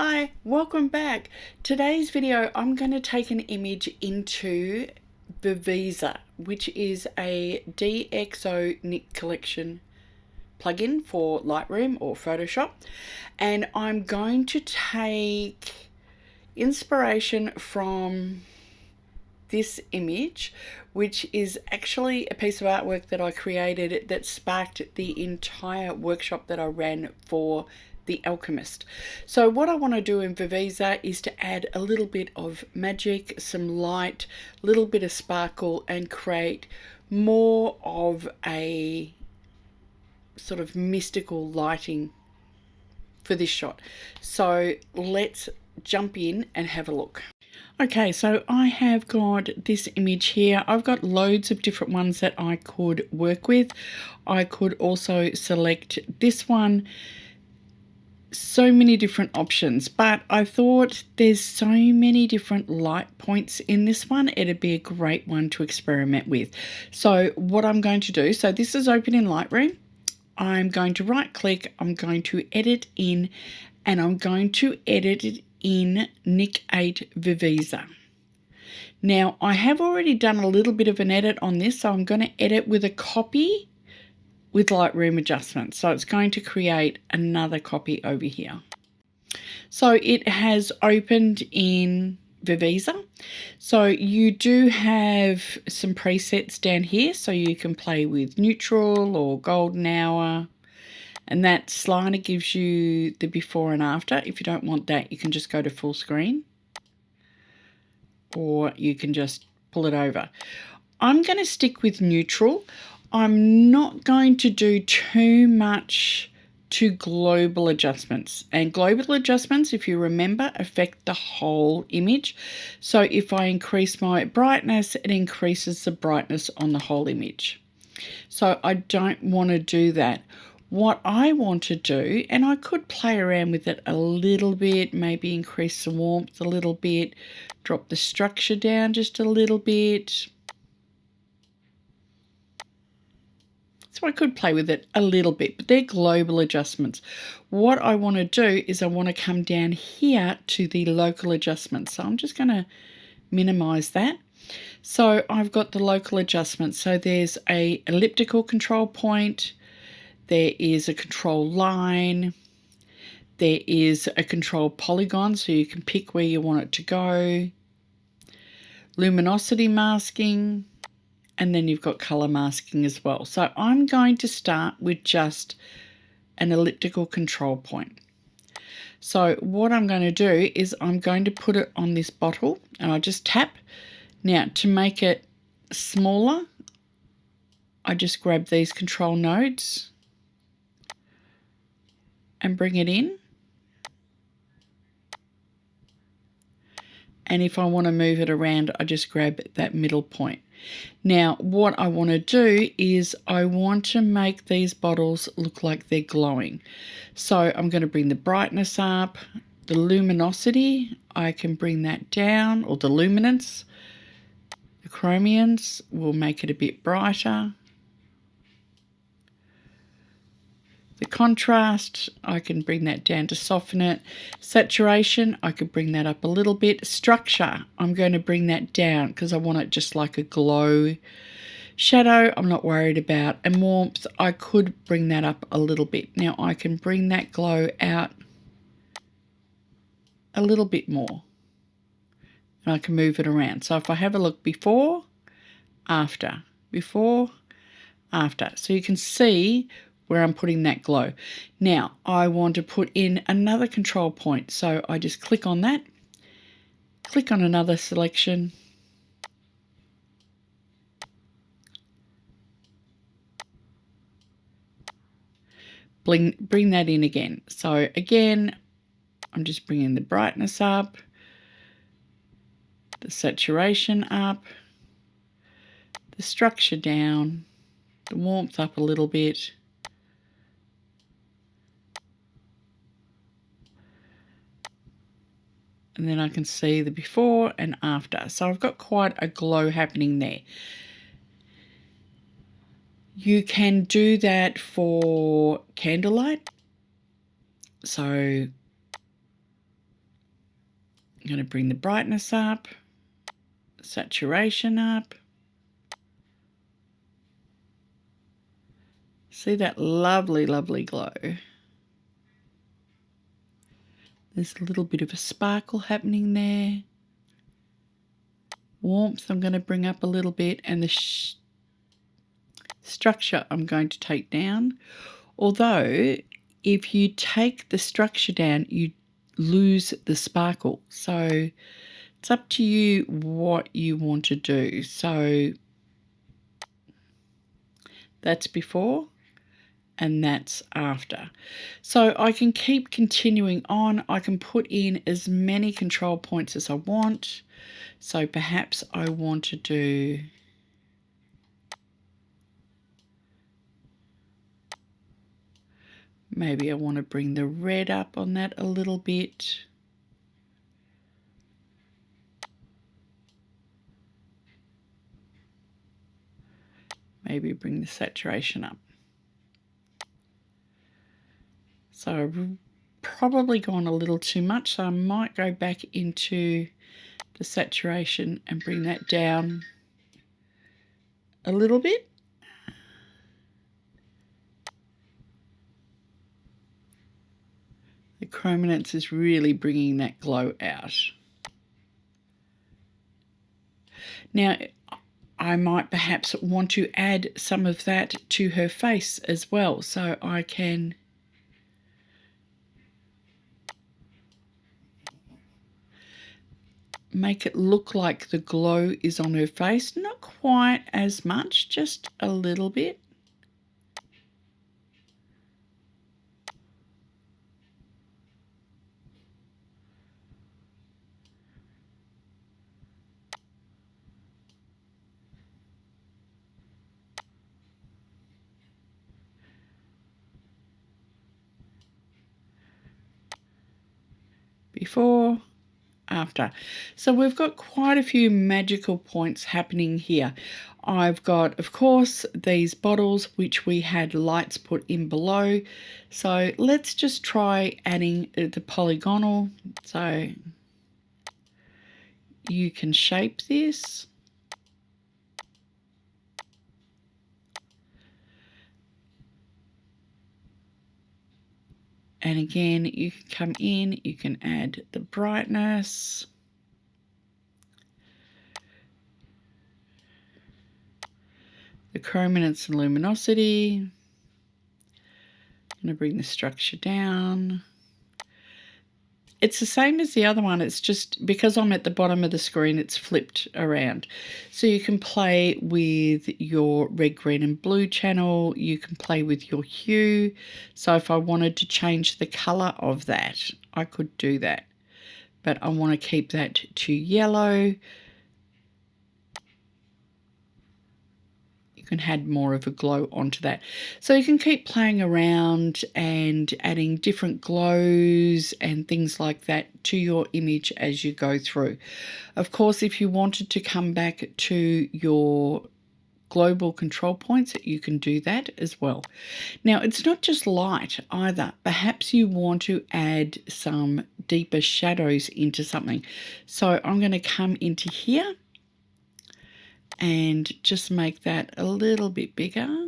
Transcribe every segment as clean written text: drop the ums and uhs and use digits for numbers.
Hi, welcome back. Today's video, I'm going to take an image into Viveza, which is a DxO Nik Collection plugin for Lightroom or Photoshop. And I'm going to take inspiration from this image, which is actually a piece of artwork that I created that sparked the entire workshop that I ran for the Alchemist. So what I want to do in Viveza is to add a little bit of magic, some light, a little bit of sparkle, and create more of a sort of mystical lighting for this shot. So let's jump in and have a look. Okay, so I have got this image here. I've got loads of different ones that I could work with. I could also select this one. So many different options, but I thought there's so many different light points in this one, it'd be a great one to experiment with. So what I'm going to do, so this is open in Lightroom. I'm going to right click, I'm going to edit in, and I'm going to edit it in Nik 8 Viveza. Now I have already done a little bit of an edit on this, so I'm going to edit with a copy with Lightroom adjustments. So it's going to create another copy over here. So it has opened in Viveza. So you do have some presets down here, so you can play with neutral or golden hour, and that slider gives you the before and after. If you don't want that, you can just go to full screen, or you can just pull it over. I'm going to stick with neutral. I'm not going to do too much to global adjustments. And global adjustments, if you remember, affect the whole image. So if I increase my brightness, it increases the brightness on the whole image. So I don't want to do that. What I want to do, and I could play around with it a little bit, maybe increase the warmth a little bit, drop the structure down just a little bit. So I could play with it a little bit, but they're global adjustments. What I want to do is I want to come down here to the local adjustments. So I'm just going to minimize that. So I've got the local adjustments. So there's a elliptical control point. There is a control line. There is a control polygon, so you can pick where you want it to go. Luminosity masking. And then you've got color masking as well. So I'm going to start with just an elliptical control point. So what I'm going to do is I'm going to put it on this bottle, and I just tap. Now to make it smaller, I just grab these control nodes and bring it in. And if I want to move it around, I just grab that middle point. Now, what I want to do is I want to make these bottles look like they're glowing. So I'm going to bring the brightness up, the luminosity, I can bring that down, or the luminance. The chromiums will make it a bit brighter. The contrast, I can bring that down to soften it. Saturation, I could bring that up a little bit. Structure, I'm going to bring that down because I want it just like a glow. Shadow, I'm not worried about. And warmth, I could bring that up a little bit. Now I can bring that glow out a little bit more. And I can move it around. So if I have a look before, after, before, after. So you can see where I'm putting that glow. Now I want to put in another control point. So I just click on that, click on another selection, bring that in again. So again, I'm just bringing the brightness up, the saturation up, the structure down, the warmth up a little bit. And then I can see the before and after. So I've got quite a glow happening there. You can do that for candlelight. So going to bring the brightness up, saturation up. See that lovely, lovely glow. There's a little bit of a sparkle happening there. Warmth I'm going to bring up a little bit, and the structure I'm going to take down. Although if you take the structure down, you lose the sparkle. So it's up to you what you want to do. So that's before and that's after. So I can keep continuing on. I can put in as many control points as I want. So perhaps I want to do maybe I want to bring the red up on that a little bit. Maybe bring the saturation up. So I've probably gone a little too much, so I might go back into the saturation and bring that down a little bit. The chrominance is really bringing that glow out. Now, I might perhaps want to add some of that to her face as well, so I can make it look like the glow is on her face. Not quite as much, just a little bit. Before, after. So we've got quite a few magical points happening here. I've got, of course, these bottles which we had lights put in below. So let's just try adding the polygonal. So you can shape this. And again, you can come in, you can add the brightness. The chrominance and luminosity. I'm going to bring the structure down. It's the same as the other one. It's just because I'm at the bottom of the screen, it's flipped around. So you can play with your red, green and blue channel. You can play with your hue. So if I wanted to change the color of that, I could do that. But I want to keep that to yellow. You can add more of a glow onto that. So you can keep playing around and adding different glows and things like that to your image as you go through. Of course, if you wanted to come back to your global control points, you can do that as well. Now, it's not just light either. Perhaps you want to add some deeper shadows into something. So I'm going to come into here and just make that a little bit bigger.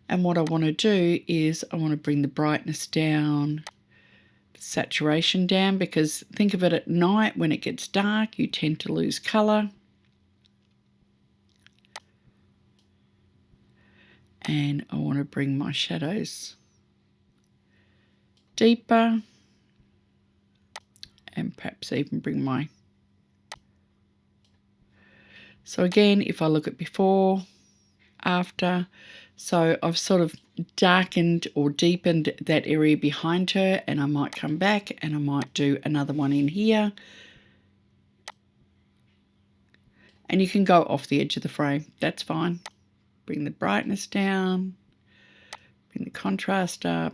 And what I want to do is I want to bring the brightness down, saturation down, because think of it at night when it gets dark, you tend to lose colour. And I want to bring my shadows deeper and perhaps even bring my... So again, if I look at before, after, so I've sort of darkened or deepened that area behind her, and I might come back and I might do another one in here. And you can go off the edge of the frame, that's fine. Bring the brightness down, bring the contrast up.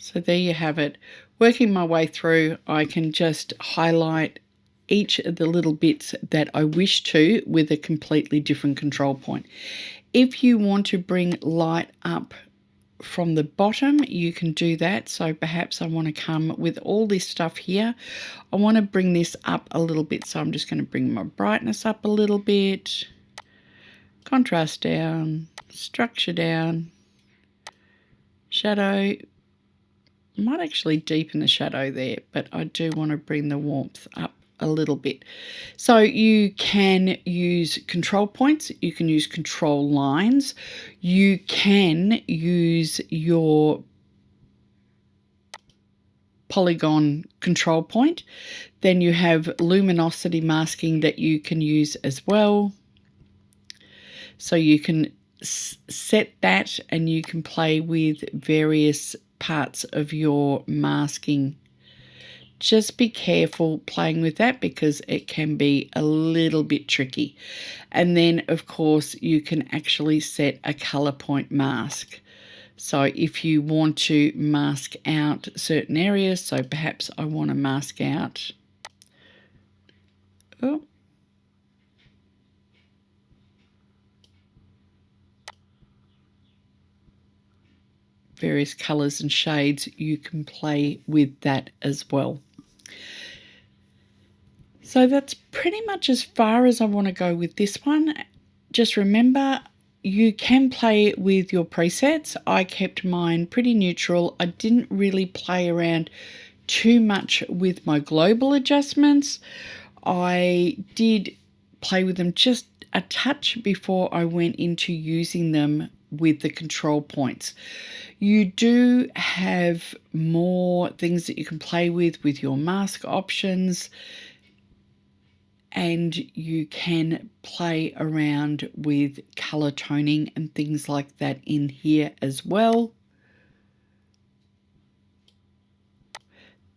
So there you have it. Working my way through, I can just highlight each of the little bits that I wish to with a completely different control point. If you want to bring light up from the bottom, you can do that. So perhaps I want to come with all this stuff here. I want to bring this up a little bit. So I'm just going to bring my brightness up a little bit, contrast down, structure down, shadow. Might actually deepen the shadow there, but I do want to bring the warmth up a little bit. So you can use control points, you can use control lines, you can use your polygon control point. Then you have luminosity masking that you can use as well. So you can set that and you can play with various parts of your masking. Just be careful playing with that because it can be a little bit tricky. And then, of course, you can actually set a color point mask. So if you want to mask out certain areas, so perhaps I want to mask out, various colors and shades, you can play with that as well. So that's pretty much as far as I want to go with this one. Just remember, you can play with your presets. I kept mine pretty neutral. I didn't really play around too much with my global adjustments. I did play with them just a touch before I went into using them with the control points. You do have more things that you can play with your mask options, and you can play around with color toning and things like that in here as well.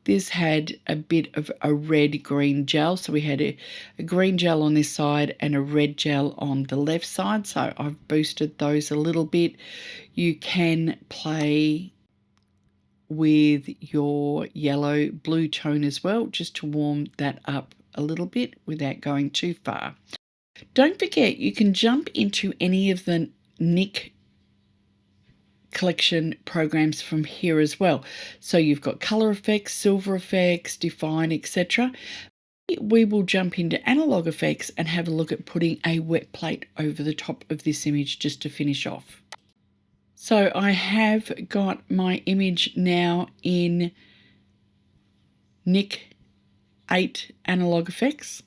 This had a bit of a red-green gel, so we had a green gel on this side and a red gel on the left side, so I've boosted those a little bit. You can play with your yellow blue tone as well, just to warm that up a little bit without going too far. Don't forget, you can jump into any of the Nik Collection programs from here as well. So you've got color effects, silver effects, define, etc. We will jump into analog effects and have a look at putting a wet plate over the top of this image just to finish off. So I have got my image now in Nik 8 analog effects.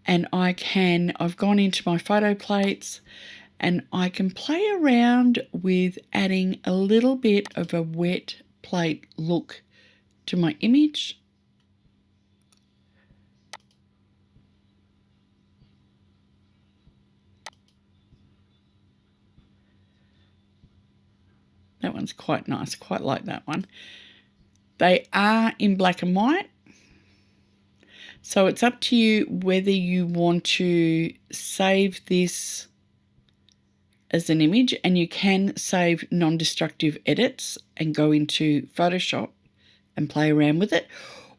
And I've gone into my photo plates and I can play around with adding a little bit of a wet plate look to my image. That one's quite nice, quite like that one. They are in black and white, so it's up to you whether you want to save this as an image, and you can save non-destructive edits and go into Photoshop and play around with it,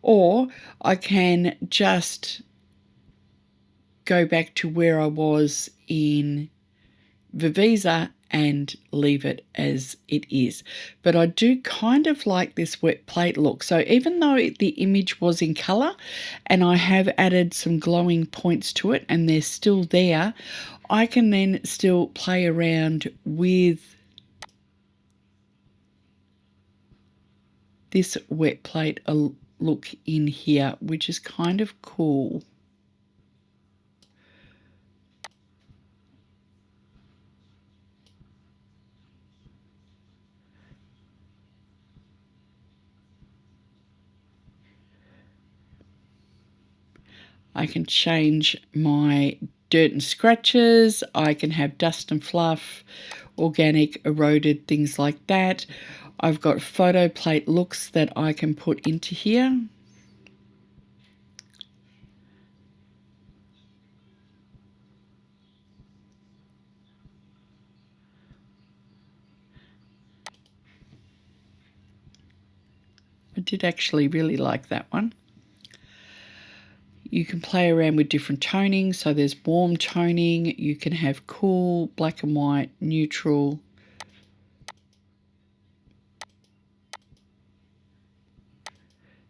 or I can just go back to where I was in Viveza and leave it as it is. But I do kind of like this wet plate look. So even though the image was in color and I have added some glowing points to it and they're still there, I can then still play around with this wet plate look in here, which is kind of cool. I can change my dirt and scratches. I can have dust and fluff, organic, eroded, things like that. I've got photo plate looks that I can put into here. did actually really like that one. You can play around with different tonings. So there's warm toning, you can have cool, black and white, neutral.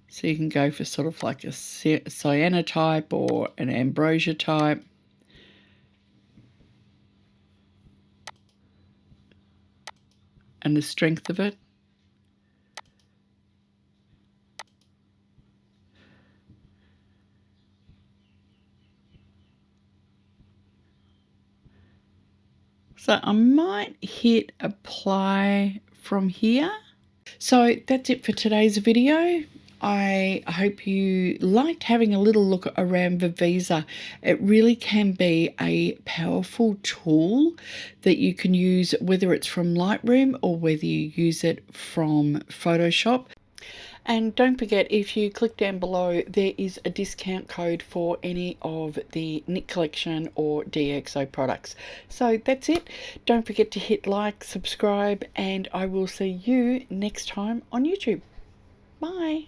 So you can go for sort of like a cyanotype or an ambrosia type. And the strength of it. So I might hit apply from here. So that's it for today's video. I hope you liked having a little look around Viveza. It really can be a powerful tool that you can use, whether it's from Lightroom or whether you use it from Photoshop. And don't forget, if you click down below, there is a discount code for any of the Nik Collection or DxO products. So that's it. Don't forget to hit like, subscribe, and I will see you next time on YouTube. Bye.